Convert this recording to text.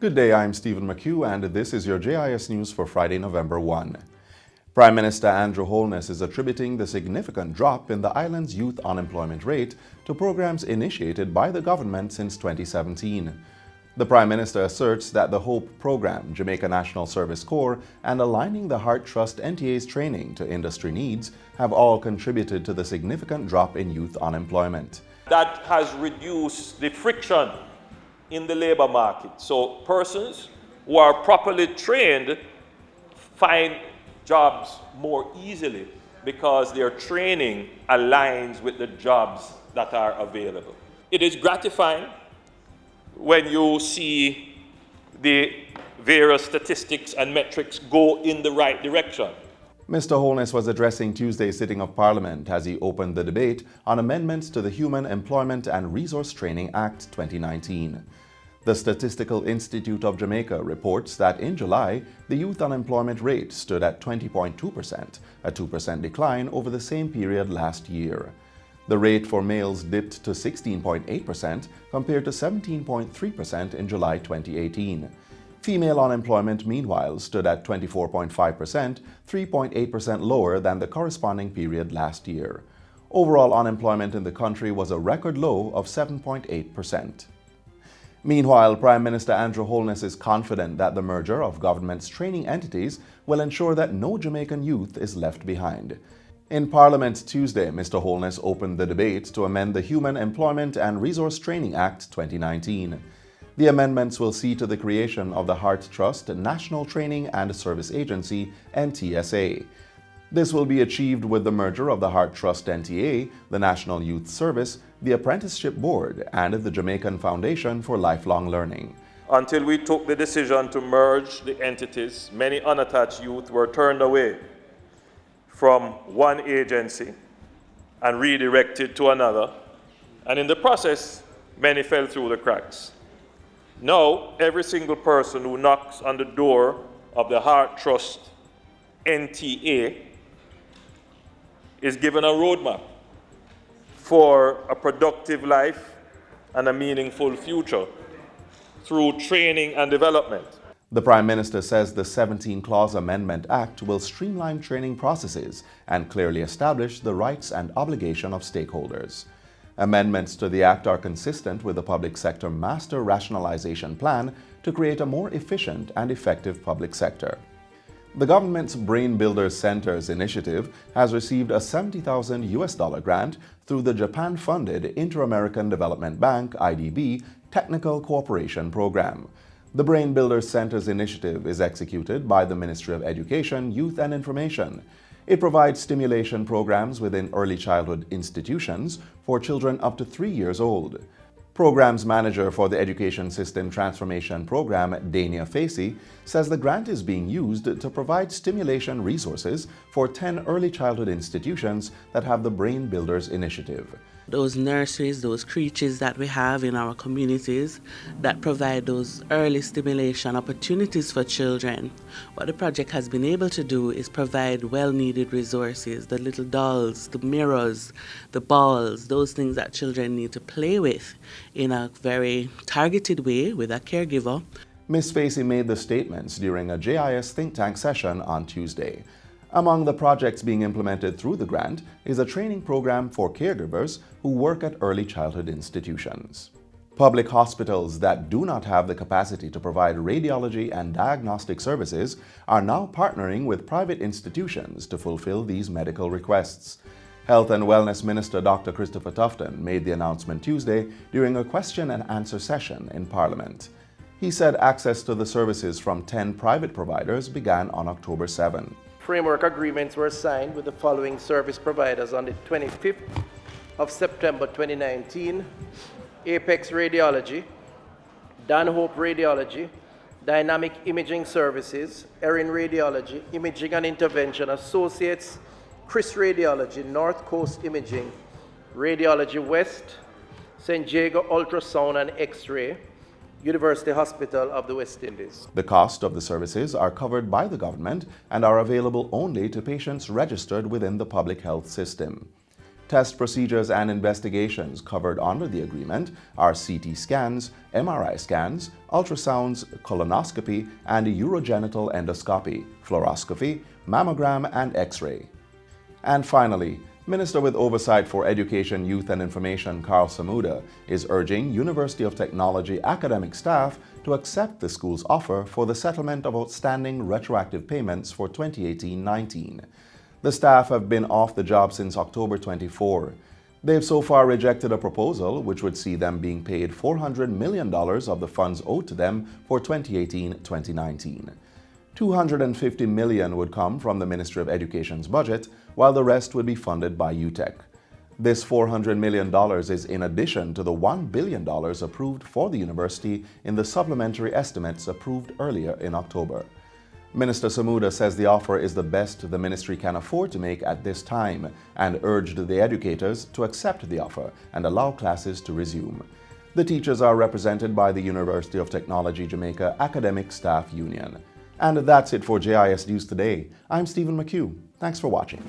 Good day, I'm Stephen McHugh, and this is your JIS News for Friday, November 1. Prime Minister Andrew Holness is attributing the significant drop in the island's youth unemployment rate to programs initiated by the government since 2017. The Prime Minister asserts that the HOPE program, Jamaica National Service Corps, and aligning the Heart Trust NTA's training to industry needs have all contributed to the significant drop in youth unemployment. That has reduced the friction in the labor market. So persons who are properly trained find jobs more easily because their training aligns with the jobs that are available. It is gratifying when you see the various statistics and metrics go in the right direction. Mr. Holness was addressing Tuesday's sitting of Parliament as he opened the debate on amendments to the Human Employment and Resource Training Act 2019. The Statistical Institute of Jamaica reports that in July, the youth unemployment rate stood at 20.2%, a 2% decline over the same period last year. The rate for males dipped to 16.8% compared to 17.3% in July 2018. Female unemployment, meanwhile, stood at 24.5%, 3.8% lower than the corresponding period last year. Overall unemployment in the country was a record low of 7.8%. Meanwhile, Prime Minister Andrew Holness is confident that the merger of government's training entities will ensure that no Jamaican youth is left behind. In Parliament Tuesday, Mr. Holness opened the debate to amend the Human Employment and Resource Training Act 2019. The amendments will see to the creation of the Heart Trust National Training and Service Agency, NTSA. This will be achieved with the merger of the Heart Trust NTA, the National Youth Service, the Apprenticeship Board, and the Jamaican Foundation for Lifelong Learning. Until we took the decision to merge the entities, many unattached youth were turned away from one agency and redirected to another, and in the process, many fell through the cracks. Now, every single person who knocks on the door of the Heart Trust NTA is given a roadmap for a productive life and a meaningful future through training and development. The Prime Minister says the 17-clause Amendment Act will streamline training processes and clearly establish the rights and obligation of stakeholders. Amendments to the Act are consistent with the Public Sector Master Rationalization Plan to create a more efficient and effective public sector. The government's Brain Builders Centers initiative has received a $70,000 grant through the Japan-funded Inter-American Development Bank (IDB) Technical Cooperation Program. The Brain Builders Centers initiative is executed by the Ministry of Education, Youth and Information. It provides stimulation programs within early childhood institutions for children up to 3 years old. Programs Manager for the Education System Transformation Program, Dania Facey, says the grant is being used to provide stimulation resources for 10 early childhood institutions that have the Brain Builders Initiative. Those nurseries, those creches that we have in our communities that provide those early stimulation opportunities for children. What the project has been able to do is provide well-needed resources, the little dolls, the mirrors, the balls, those things that children need to play with in a very targeted way with a caregiver. Ms. Facey made the statements during a JIS think tank session on Tuesday. Among the projects being implemented through the grant is a training program for caregivers who work at early childhood institutions. Public hospitals that do not have the capacity to provide radiology and diagnostic services are now partnering with private institutions to fulfill these medical requests. Health and Wellness Minister Dr. Christopher Tufton made the announcement Tuesday during a question and answer session in Parliament. He said access to the services from 10 private providers began on October 7. Framework agreements were signed with the following service providers on the 25th of September 2019. Apex Radiology, Dan Hope Radiology, Dynamic Imaging Services, Erin Radiology, Imaging and Intervention Associates, Chris Radiology, North Coast Imaging, Radiology West, St. Jago Ultrasound and X-ray, University Hospital of the West Indies. The cost of the services are covered by the government and are available only to patients registered within the public health system. Test procedures and investigations covered under the agreement are CT scans, MRI scans, ultrasounds, colonoscopy, and urogenital endoscopy, fluoroscopy, mammogram, and X-ray. And finally, Minister with Oversight for Education, Youth and Information Carl Samuda is urging University of Technology academic staff to accept the school's offer for the settlement of outstanding retroactive payments for 2018-19. The staff have been off the job since October 24. They've so far rejected a proposal which would see them being paid $400 million of the funds owed to them for 2018-2019. $250 million would come from the Ministry of Education's budget, while the rest would be funded by UTech. This $400 million is in addition to the $1 billion approved for the university in the supplementary estimates approved earlier in October. Minister Samuda says the offer is the best the ministry can afford to make at this time and urged the educators to accept the offer and allow classes to resume. The teachers are represented by the University of Technology Jamaica Academic Staff Union. And that's it for JIS News Today. I'm Stephen McHugh. Thanks for watching.